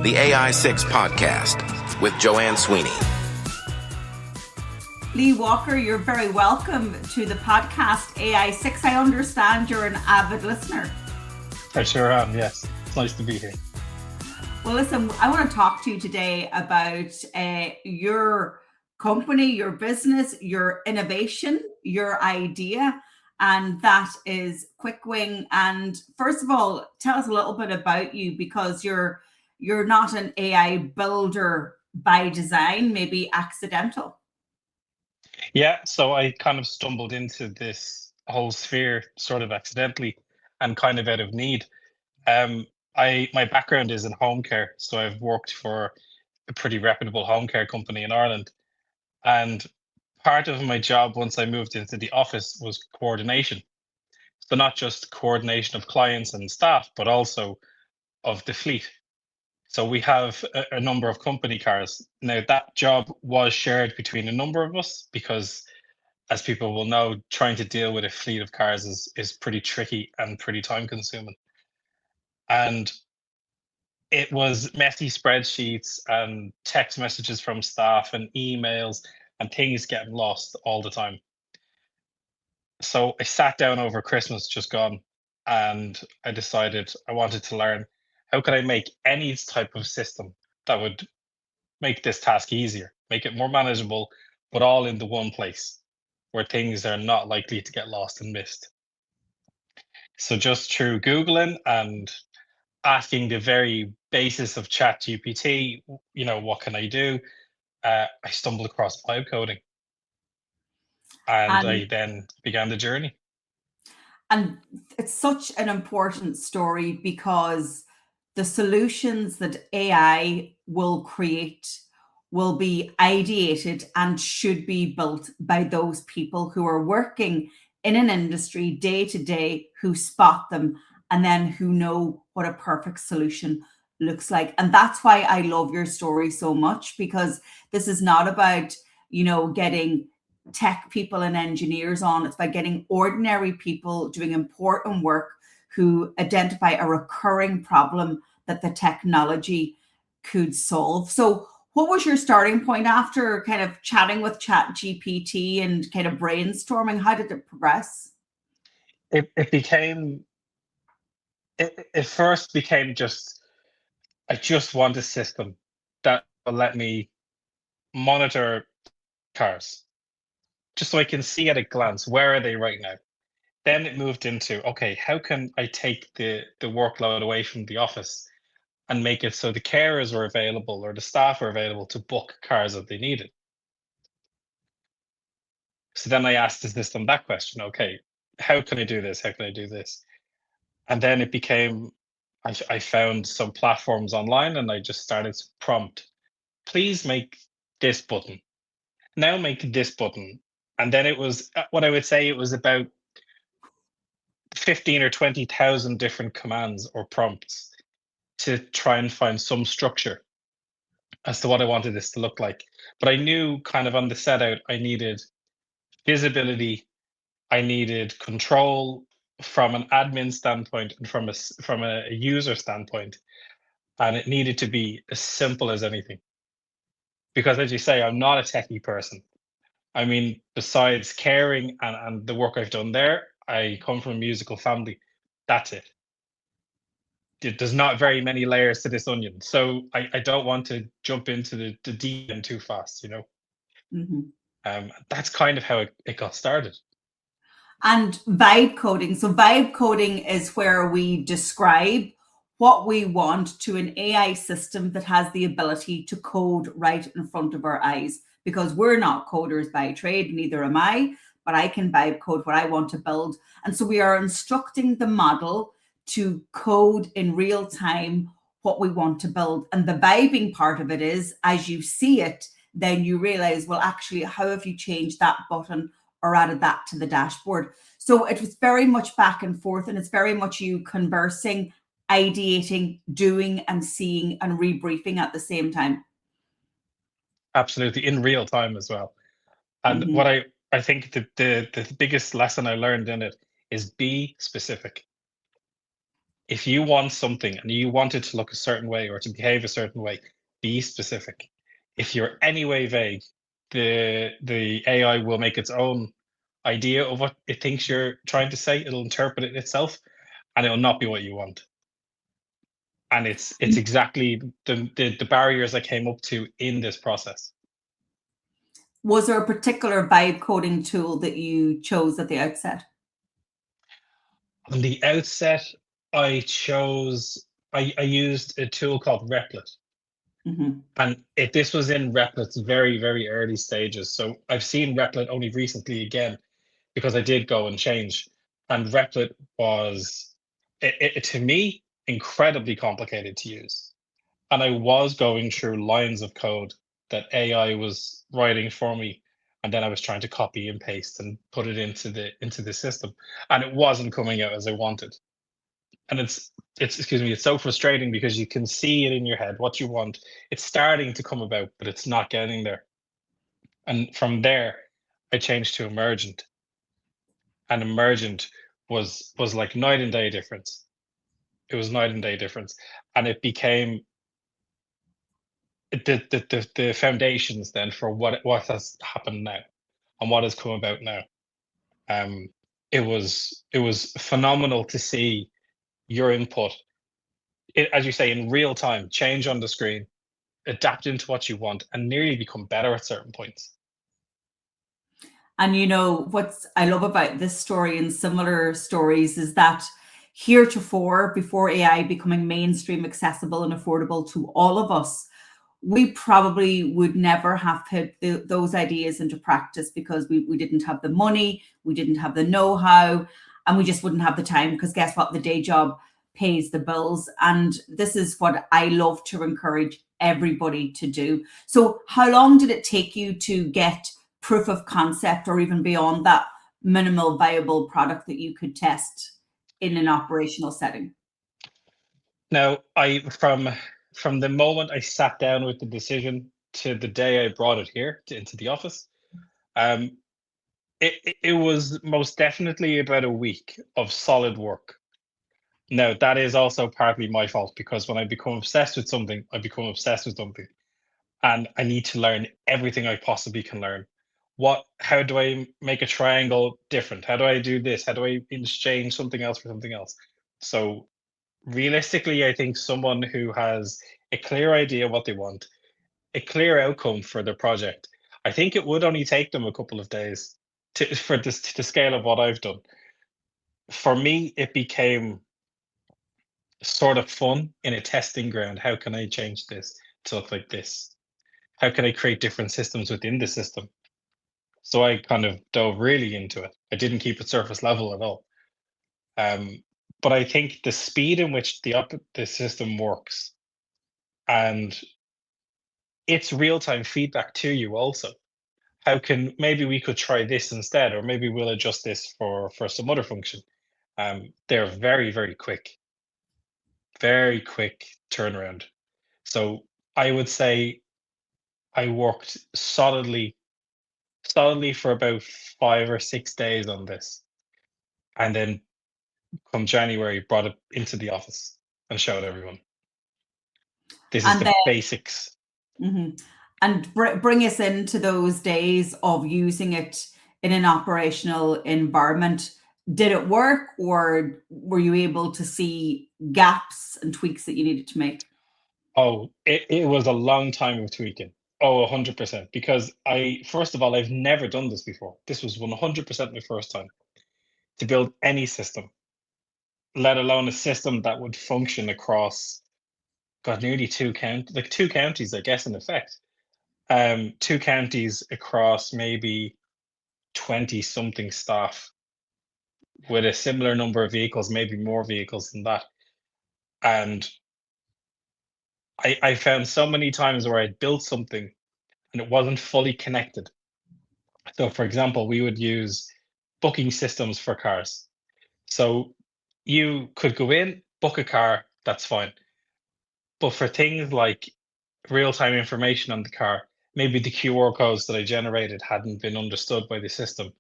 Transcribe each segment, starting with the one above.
the AI6 podcast with Joanne Sweeney. Lee Walker, you're very welcome to the podcast AI6. I understand you're an avid listener. I sure am, yes. It's nice to be here. Well, listen, I want to talk to you today about your company, your business, your innovation, your idea, and that is QuickWing. And first of all, tell us a little bit about you, because you're not an AI builder by design, maybe accidental. Yeah, so I kind of stumbled into this whole sphere sort of accidentally and kind of out of need. My background is in home care, so I've worked for a pretty reputable home care company in Ireland. And part of my job once I moved into the office was coordination. So not just coordination of clients and staff, but also of the fleet. So we have a number of company cars. Now that job was shared between a number of us because, as people will know, trying to deal with a fleet of cars is pretty tricky and pretty time consuming. And it was messy spreadsheets and text messages from staff and emails and things getting lost all the time. So I sat down over Christmas just gone and I decided I wanted to learn how could I make any type of system that would make this task easier, make it more manageable, but all in the one place where things are not likely to get lost and missed. So just through Googling and asking the very basis of Chat GPT, what can I do? I stumbled across vibe coding and I then began the journey. And it's such an important story because the solutions that AI will create will be ideated and should be built by those people who are working in an industry day to day, who spot them and then who know what a perfect solution looks like. And that's why I love your story so much, because this is not about, getting tech people and engineers on. It's by getting ordinary people doing important work who identify a recurring problem that the technology could solve. So what was your starting point after kind of chatting with Chat GPT and kind of brainstorming? How did it progress? It first became I just want a system that will let me monitor cars just so I can see at a glance where are they right now. Then it moved into, okay, how can I take the workload away from the office and make it so the carers are available or the staff are available to book cars that they needed. So then I asked the system that question, okay, how can I do this? How can I do this? And then it became, I found some platforms online and I just started to prompt, please make this button. Now make this button. And then it was what I would say it was about 15 or 20,000 different commands or prompts to try and find some structure as to what I wanted this to look like. But I knew kind of on the set out, I needed visibility, I needed control from an admin standpoint and from a user standpoint, and it needed to be as simple as anything. Because as you say, I'm not a techie person. I mean, besides caring and the work I've done there, I come from a musical family. That's it. There's not very many layers to this onion. So I don't want to jump into the deep end too fast, That's kind of how it got started. And vibe coding. So vibe coding is where we describe what we want to an AI system that has the ability to code right in front of our eyes, because we're not coders by trade, neither am I, but I can vibe code what I want to build. And so we are instructing the model to code in real time what we want to build. And the vibing part of it is, as you see it, then you realize, well, actually, how have you changed that button or added that to the dashboard? So it was very much back and forth, and it's very much you conversing, ideating, doing and seeing and rebriefing at the same time. Absolutely, in real time as well. And what I think the biggest lesson I learned in it is be specific. if you want something and you want it to look a certain way or to behave a certain way, be specific. If you're any way vague, the AI will make its own idea of what it thinks you're trying to say. It'll interpret it itself, and it'll not be what you want. And it's exactly the barriers I came up to in this process. Was there a particular vibe coding tool that you chose at the outset? On the outset, I used a tool called Replit. Mm-hmm. And this was in Replit's very, very early stages. So I've seen Replit only recently again because I did go and change. And Replit was, to me, incredibly complicated to use. And I was going through lines of code that AI was writing for me, and then I was trying to copy and paste and put it into the system, and it wasn't coming out as I wanted. And it's excuse me, it's so frustrating because you can see it in your head what you want. It's starting to come about, but it's not getting there. And from there, I changed to Emergent, and Emergent was like night and day difference. It was night and day difference, and it became the foundations then for what has happened now and what has come about now. It was phenomenal to see your input, as you say, in real time, change on the screen, adapt into what you want, and nearly become better at certain points. And you know, what I love about this story and similar stories is that heretofore, before AI becoming mainstream, accessible, and affordable to all of us, we probably would never have put those ideas into practice because we didn't have the money, we didn't have the know-how, and we just wouldn't have the time because guess what? The day job pays the bills. And this is what I love to encourage everybody to do. So how long did it take you to get proof of concept or even beyond that minimal viable product that you could test in an operational setting? Now, from the moment I sat down with the decision to the day I brought it here into the office, it was most definitely about a week of solid work. Now, that is also partly my fault because when I become obsessed with something, I become obsessed with something. And I need to learn everything I possibly can learn. How do I make a triangle different? How do I do this? How do I exchange something else for something else? So realistically, I think someone who has a clear idea what they want, a clear outcome for their project, I think it would only take them a couple of days for this to the scale of what I've done. For me, it became sort of fun in a testing ground. How can I change this to look like this? How can I create different systems within the system? So I kind of dove really into it. I didn't keep it surface level at all. But I think the speed in which the system works and it's real-time feedback to you also. How can maybe we could try this instead, or maybe we'll adjust this for some other function. They're very, very quick turnaround. So I would say I worked solidly for about 5 or 6 days on this, and then come January, brought it into the office and showed everyone. This is And the then, basics. mhm. And bring us into those days of using it in an operational environment. Did it work, or were you able to see gaps and tweaks that you needed to make? Oh, it was a long time of tweaking. Oh, 100%. Because first of all, I've never done this before. This was 100% my first time to build any system, let alone a system that would function across, God, nearly two counties, I guess, in effect. Two counties across maybe 20 something staff with a similar number of vehicles, maybe more vehicles than that. And I found so many times where I'd built something and it wasn't fully connected. So, for example, we would use booking systems for cars. So you could go in, book a car, that's fine. But for things like real-time information on the car, maybe the QR codes that I generated hadn't been understood by the system.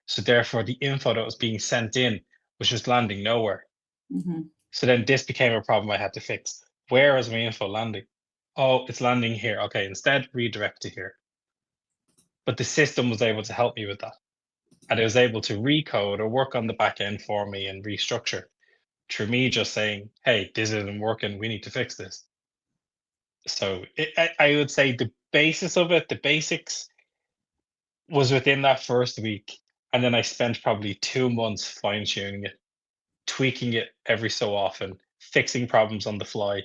So therefore, the info that was being sent in was just landing nowhere. Mhm. So then this became a problem I had to fix. Where is my info landing? Oh, it's landing here. Okay, instead redirect to here. But the system was able to help me with that. And it was able to recode or work on the back end for me and restructure through me just saying, hey, this isn't working. We need to fix this. So I would say the basis of it, the basics was within that first week. And then I spent probably 2 months fine tuning it, tweaking it every so often, fixing problems on the fly.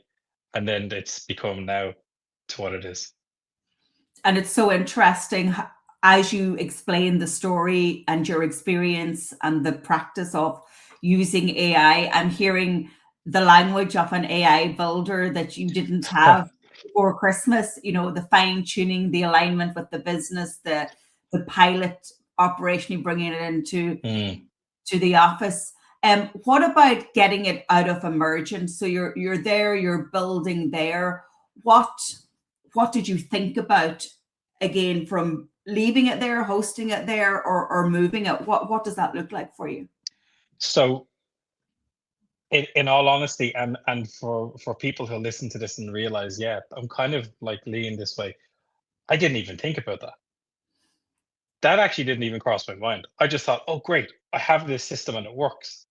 And then it's become now to what it is. And it's so interesting as you explain the story and your experience and the practice of using AI. I'm hearing the language of an AI builder that you didn't have before Christmas, you know, the fine tuning, the alignment with the business, the pilot operation, you bringing it into to the office. What about getting it out of emergent? So you're there, you're building there. What did you think about, again, from leaving it there, hosting it there, or moving it? What does that look like for you? So in all honesty, and for people who listen to this and realize, yeah, I'm kind of like leaning this way. I didn't even think about that. That actually didn't even cross my mind. I just thought, oh, great, I have this system and it works.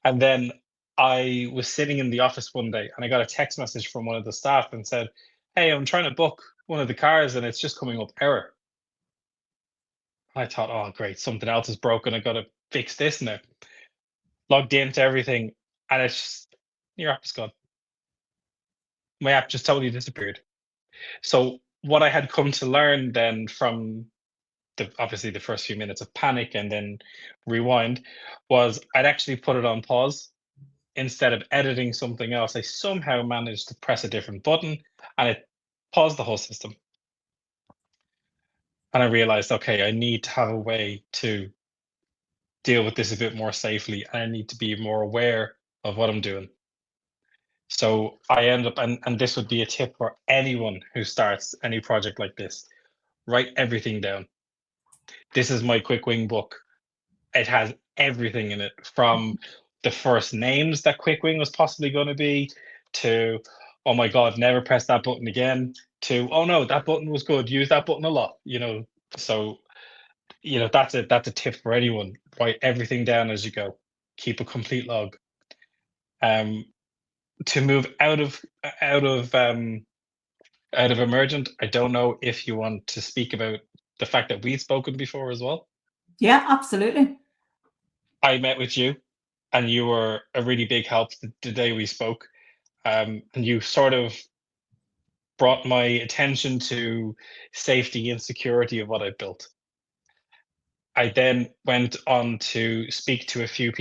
And then I was sitting in the office one day and I got a text message from one of the staff and said, hey, I'm trying to book one of the cars and it's just coming up error. I thought, oh, great, something else is broken. I got to fix this now. Logged into everything and it's just, your app is gone. My app just totally disappeared. So what I had come to learn then from obviously the first few minutes of panic and then rewind was I'd actually put it on pause. Instead of editing something else, I somehow managed to press a different button and it paused the whole system. And I realized, okay, I need to have a way to deal with this a bit more safely. And I need to be more aware of what I'm doing. So I end up, and this would be a tip for anyone who starts any project like this, write everything down. This is my quick wing book. It has everything in it, from the first names that quick wing was possibly going to be, to, oh my God, never press that button again, to, oh no, that button was good, use that button a lot, So, that's a tip for anyone. Write everything down as you go. Keep a complete log. To move out of emergent, I don't know if you want to speak about the fact that we've spoken before as well. Yeah, absolutely. I met with you and you were a really big help the day we spoke. And you sort of brought my attention to safety and security of what I built. I then went on to speak to a few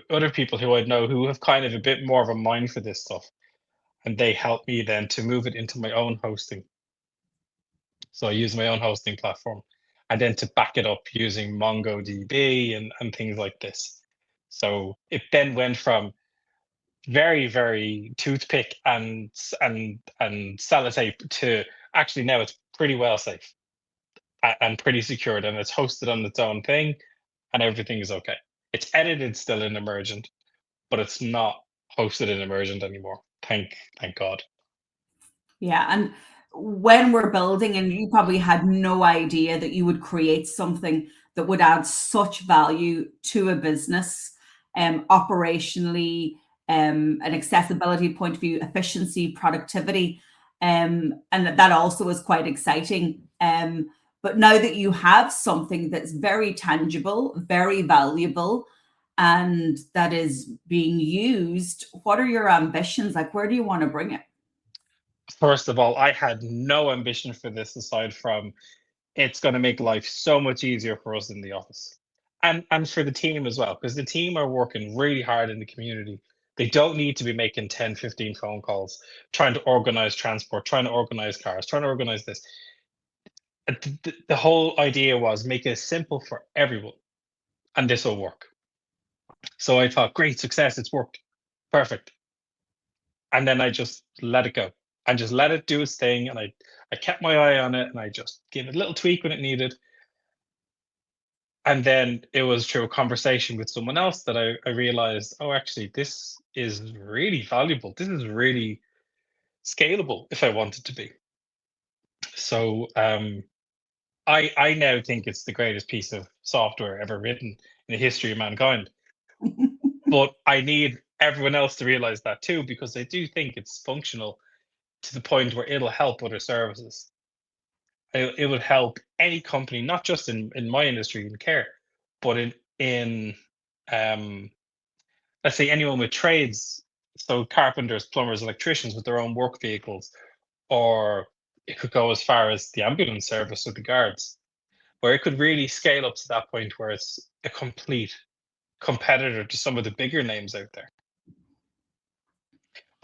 other people who I know who have kind of a bit more of a mind for this stuff. And they helped me then to move it into my own hosting. So I use my own hosting platform and then to back it up using MongoDB and things like this. So it then went from very, very toothpick and sellotape to actually now it's pretty well safe and pretty secured, and it's hosted on its own thing and everything is okay. It's edited still in emergent, but it's not hosted in emergent anymore. Thank God. Yeah. And when we're building, and you probably had no idea that you would create something that would add such value to a business, operationally, an accessibility point of view, efficiency, productivity. And that also is quite exciting. But now that you have something that's very tangible, very valuable, and that is being used, what are your ambitions? Like, where do you want to bring it? First of all, I had no ambition for this aside from it's going to make life so much easier for us in the office and for the team as well, because the team are working really hard in the community. They don't need to be making 10, 15 phone calls, trying to organize transport, trying to organize cars, trying to organize this. The whole idea was make it simple for everyone and this will work. So I thought, great success, it's worked. Perfect. And then I just let it go and just let it do its thing. And I kept my eye on it and I just gave it a little tweak when it needed. And then it was through a conversation with someone else that I realized, oh, actually, this is really valuable. This is really scalable if I want it to be. So I now think it's the greatest piece of software ever written in the history of mankind. But I need everyone else to realize that too, because I do think it's functional to the point where it'll help other services. It would help any company, not just in my industry in care, but in um, let's say anyone with trades, so carpenters, plumbers, electricians with their own work vehicles, or it could go as far as the ambulance service or the guards, where it could really scale up to that point where it's a complete competitor to some of the bigger names out there.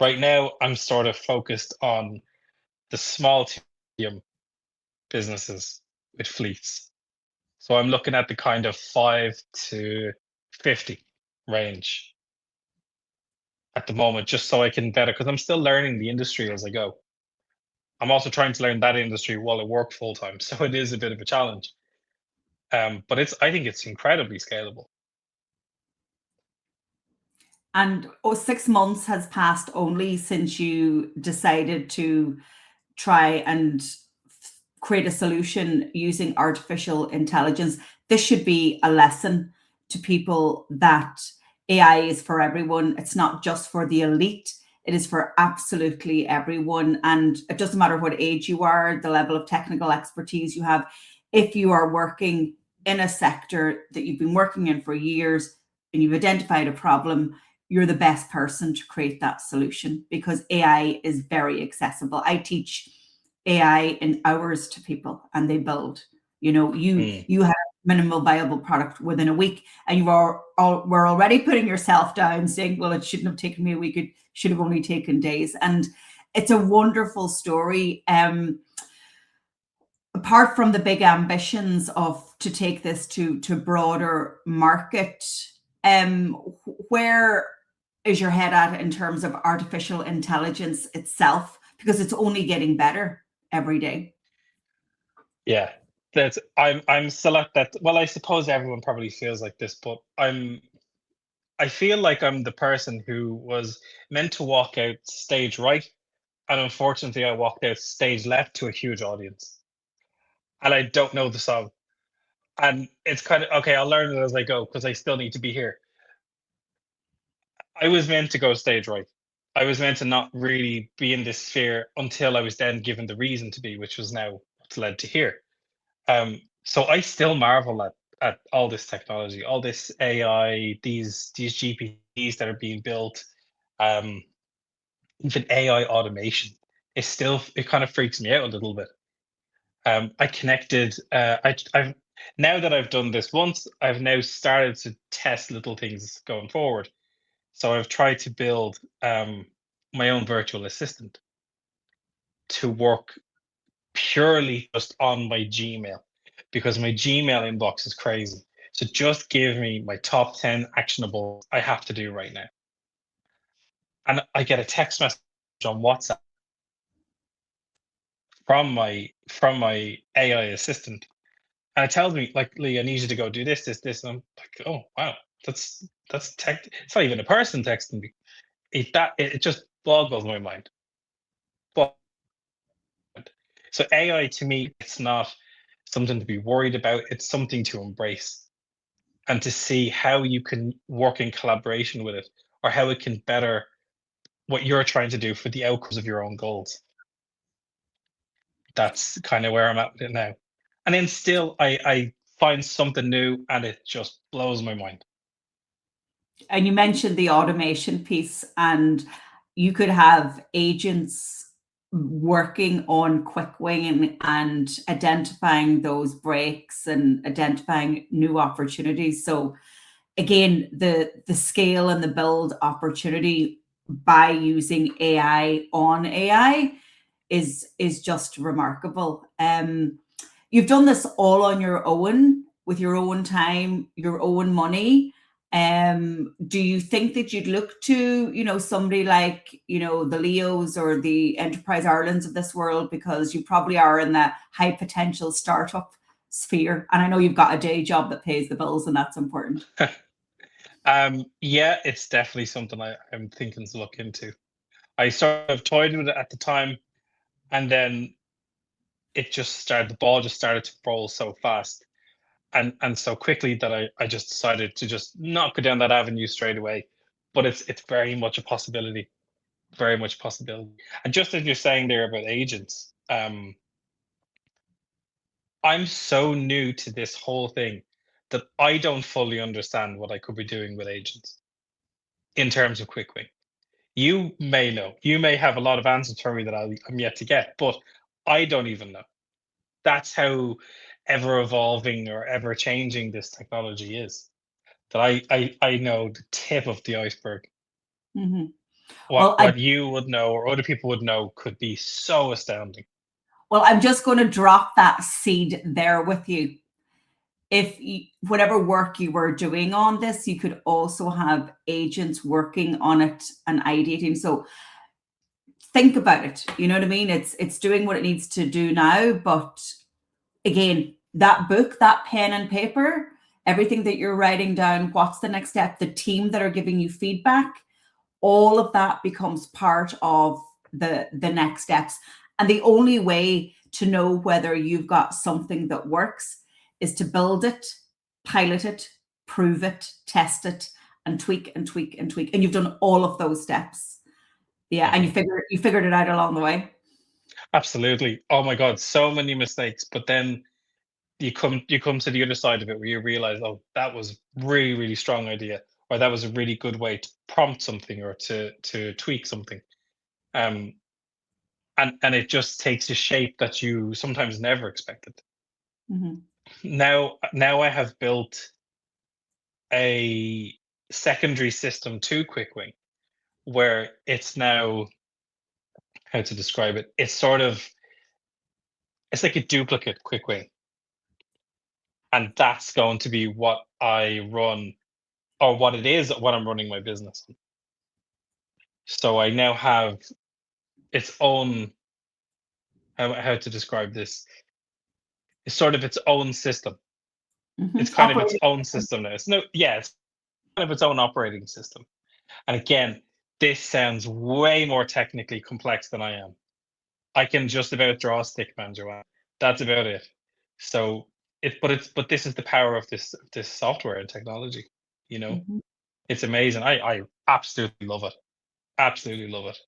Right now, I'm sort of focused on the small to medium businesses with fleets. So I'm looking at the kind of 5 to 50 range at the moment, just so I can better, because I'm still learning the industry as I go. I'm also trying to learn that industry while I work full time, so it is a bit of a challenge. But I think it's incredibly scalable. And 6 months has passed only since you decided to try and create a solution using artificial intelligence. This should be a lesson to people that AI is for everyone. It's not just for the elite. It is for absolutely everyone. And it doesn't matter what age you are, the level of technical expertise you have. If you are working in a sector that you've been working in for years and you've identified a problem, you're the best person to create that solution, because AI is very accessible. I teach AI in hours to people and they build. You have minimal viable product within a week, and you were already putting yourself down saying, well, it shouldn't have taken me a week, it should have only taken days. And it's a wonderful story. Apart from the big ambitions to take this to broader market, where is your head at in terms of artificial intelligence itself? Because it's only getting better every day. Yeah, I'm still at that. Well, I suppose everyone probably feels like this, but I feel like I'm the person who was meant to walk out stage right, and unfortunately, I walked out stage left to a huge audience, and I don't know the song. And it's kind of okay. I'll learn it as I go because I still need to be here. I was meant to go stage right. I was meant to not really be in this sphere until I was then given the reason to be, which was now what's led to here. So I still marvel at all this technology, all this AI, these GPTs that are being built, even AI automation. It kind of freaks me out a little bit. I connected. I've now that I've done this once, I've now started to test little things going forward. So I've tried to build my own virtual assistant to work purely just on my Gmail, because my Gmail inbox is crazy. So just give me my top 10 actionable I have to do right now. And I get a text message on WhatsApp from my AI assistant. And it tells me, like, Lee, I need you to go do this, this, this. And I'm like, oh wow, that's tech. It's not even a person texting me. It just boggles my mind. But so AI to me, it's not something to be worried about. It's something to embrace and to see how you can work in collaboration with it, or how it can better what you're trying to do for the outcomes of your own goals. That's kind of where I'm at with it now. And then still, I find something new and it just blows my mind. And you mentioned the automation piece, and you could have agents working on quick win and identifying those breaks and identifying new opportunities. So again, the scale and the build opportunity by using AI on AI is just remarkable. You've done this all on your own, with your own time, your own money. Do you think that you'd look to, somebody like, the Leos or the Enterprise Irelands of this world, because you probably are in the high potential startup sphere? And I know you've got a day job that pays the bills, and that's important. Yeah, it's definitely something I'm thinking to look into. I sort of toyed with it at the time, and then the ball just started to roll so fast and so quickly that I just decided to just not go down that avenue straight away. But it's very much a possibility, very much a possibility. And just as you're saying there about agents, I'm so new to this whole thing that I don't fully understand what I could be doing with agents in terms of QuickWing. You may know. You may have a lot of answers for me that I'm yet to get, but I don't even know. That's how ever evolving or ever changing this technology is. That I know the tip of the iceberg. Hmm. What Well, I you would know or other people would know could be so astounding. well, I'm just going to drop that seed there with you. If you, whatever work you were doing on this, you could also have agents working on it and ideating. So think about it. You know what I mean? It's doing what it needs to do now, but again, that book, that pen and paper, everything that you're writing down, what's the next step, the team that are giving you feedback, all of that becomes part of the next steps. And the only way to know whether you've got something that works is to build it, pilot it, prove it, test it, and tweak and tweak and tweak. And you've done all of those steps. Yeah. And Mhm. you figured it out along the way. Absolutely. Oh my God, so many mistakes. But then you come to the other side of it where you realize, oh, that was really, really strong idea, or that was a really good way to prompt something or to tweak something. Um, and it just takes a shape that you sometimes never expected. Mhm. Now I have built a secondary system to QuickWing where it's now, how to describe it, it's like a duplicate QuickWing, and that's going to be what I run, or what it is what I'm running my business on. So I now have its own, how to describe this, it's sort of its own system. It's Mhm. kind of its Operating own system. system now. It's kind of its own operating system. And again, this sounds way more technically complex than I am. I can just about draw a stick man, Joanne. That's about it. So but this is the power of this software and technology. You know, Mhm. it's amazing. I absolutely love it. Absolutely love it.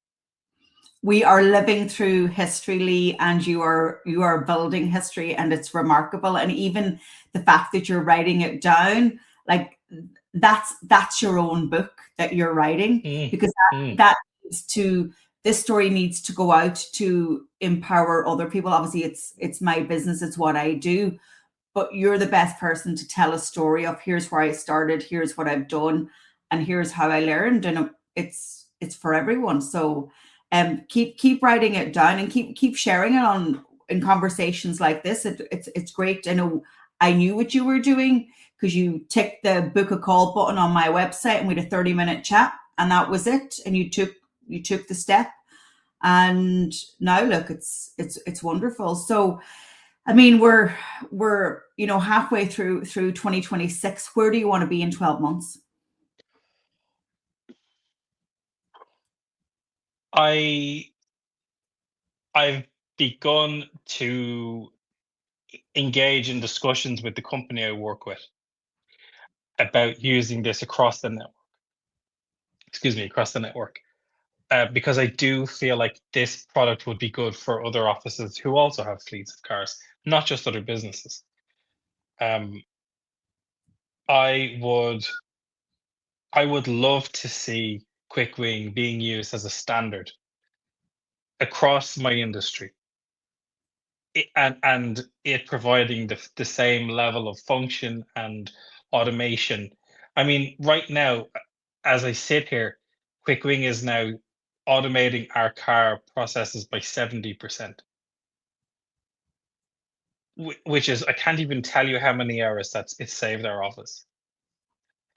We are living through history, Lee, and you are building history, and it's remarkable. And even the fact that you're writing it down, like that's your own book that you're writing, Mm, because mm, that needs to this story needs to go out to empower other people. Obviously, it's my business, it's what I do, but you're the best person to tell a story of here's where I started, here's what I've done, and here's how I learned. And it's for everyone. So keep writing it down and keep sharing it on in conversations like this. It's great. I know I knew what you were doing because you ticked the book a call button on my website and we had a 30-minute chat and that was it. And you took the step. And now look, it's wonderful. So I mean, we're halfway through 2026. Where do you want to be in 12 months? I I've begun to engage in discussions with the company I work with about using this across the network. Excuse me, across the network. Because I do feel like this product would be good for other offices who also have fleets of cars, not just other businesses. Um, I would I would love to see QuickWing being used as a standard across my industry, and it providing the same level of function and automation. I mean, right now, as I sit here, QuickWing is now automating our car processes by 70%. Which is, I can't even tell you how many hours it's saved our office.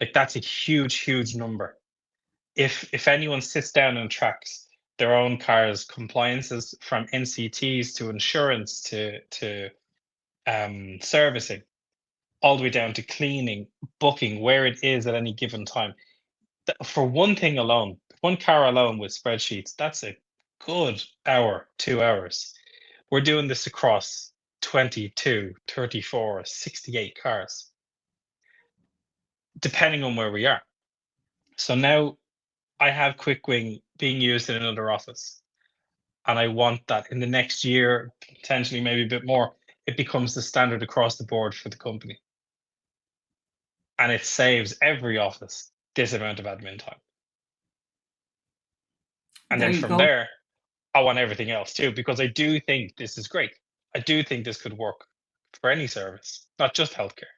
Like that's a huge, huge number. If anyone sits down and tracks their own car's compliances from NCTs to insurance to servicing, all the way down to cleaning, booking, where it is at any given time. For one thing alone, one car alone with spreadsheets, that's a good hour, 2 hours. We're doing this across 22, 34, 68 cars, depending on where we are. So now I have QuickWing being used in another office. And I want that in the next year, potentially maybe a bit more, it becomes the standard across the board for the company. And it saves every office this amount of admin time. And There then you from go. there, I want everything else too, because I do think this is great. I do think this could work for any service, not just healthcare.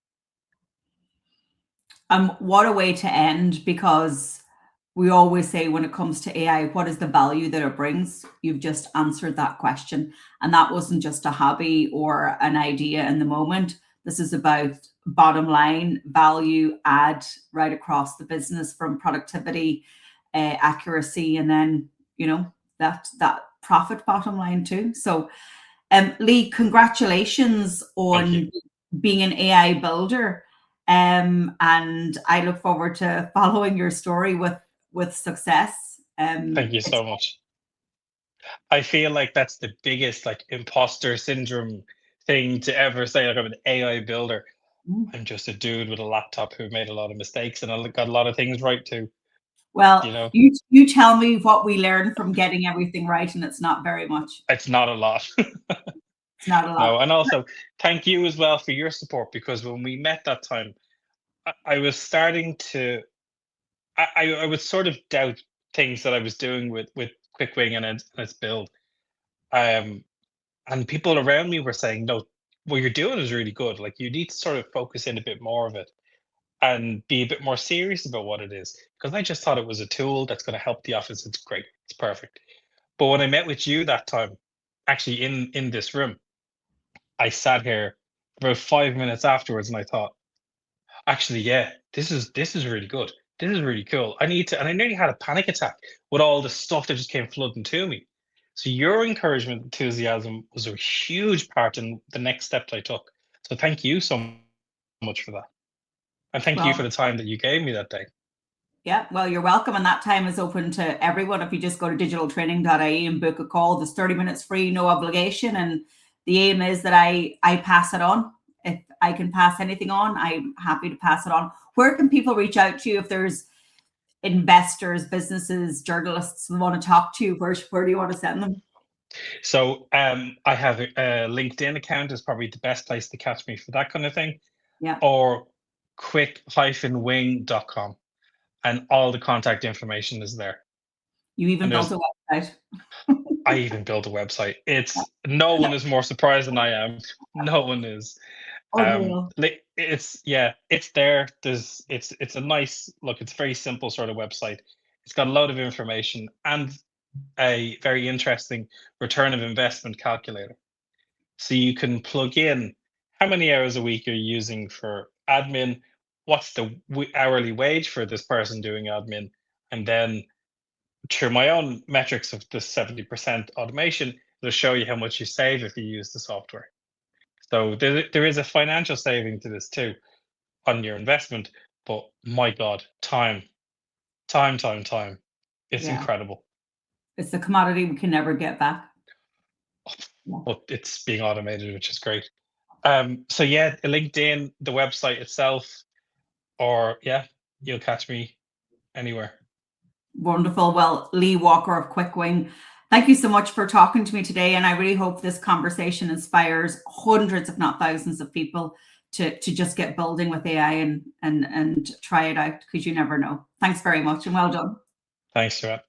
What a way to end, because we always say when it comes to AI, what is the value that it brings? You've just answered that question. And that wasn't just a hobby or an idea in the moment. This is about bottom line value add right across the business, from productivity, accuracy, and then, that profit bottom line too. So Lee, congratulations on being an AI builder. And I look forward to following your story with success. Thank you so much. I feel like that's the biggest imposter syndrome thing to ever say. Like, I'm an AI builder. I'm just a dude with a laptop who made a lot of mistakes, and I got a lot of things right too. Well, you tell me what we learned from getting everything right, and it's not very much. It's not a lot. It's not a lot. No, and also thank you as well for your support, because when we met that time, I was starting to, I would sort of doubt things that I was doing with QuickWing and its build. And people around me were saying, no, what you're doing is really good. Like, you need to sort of focus in a bit more of it and be a bit more serious about what it is. Because I just thought it was a tool that's going to help the office. It's great. It's perfect. But when I met with you that time, actually in this room, I sat here about 5 minutes afterwards and I thought, actually, yeah, this is really good. This is really cool. I need to, and I nearly had a panic attack with all the stuff that just came flooding to me. So your encouragement, enthusiasm was a huge part in the next step that I took. So thank you so much for that. And thank you for the time that you gave me that day. Yeah, well, you're welcome. And that time is open to everyone. If you just go to digitaltraining.ie and book a call, there's 30 minutes free, no obligation. And the aim is that I pass it on. If I can pass anything on, I'm happy to pass it on. Where can people reach out to you if there's investors, businesses, journalists who want to talk to you? Where do you want to send them? So I have a LinkedIn account is probably the best place to catch me for that kind of thing. Yeah. Or quick-wing.com. And all the contact information is there. You even built a website. I even built a website. No one is more surprised than I am. No one is. It's there. It's a nice look. It's a very simple sort of website. It's got a lot of information and a very interesting return of investment calculator. So you can plug in how many hours a week you're using for admin, what's the hourly wage for this person doing admin, and then through my own metrics of the 70% automation, it'll show you how much you save if you use the software. So there is a financial saving to this too on your investment, but my God, time. It's incredible. It's the commodity we can never get back. But it's being automated, which is great. So yeah, LinkedIn, the website itself, or you'll catch me anywhere. Wonderful. Well, Lee Walker of QuickWing, thank you so much for talking to me today. And I really hope this conversation inspires hundreds, if not thousands, of people to just get building with AI and try it out, because you never know. Thanks very much and well done. Thanks, Joanne.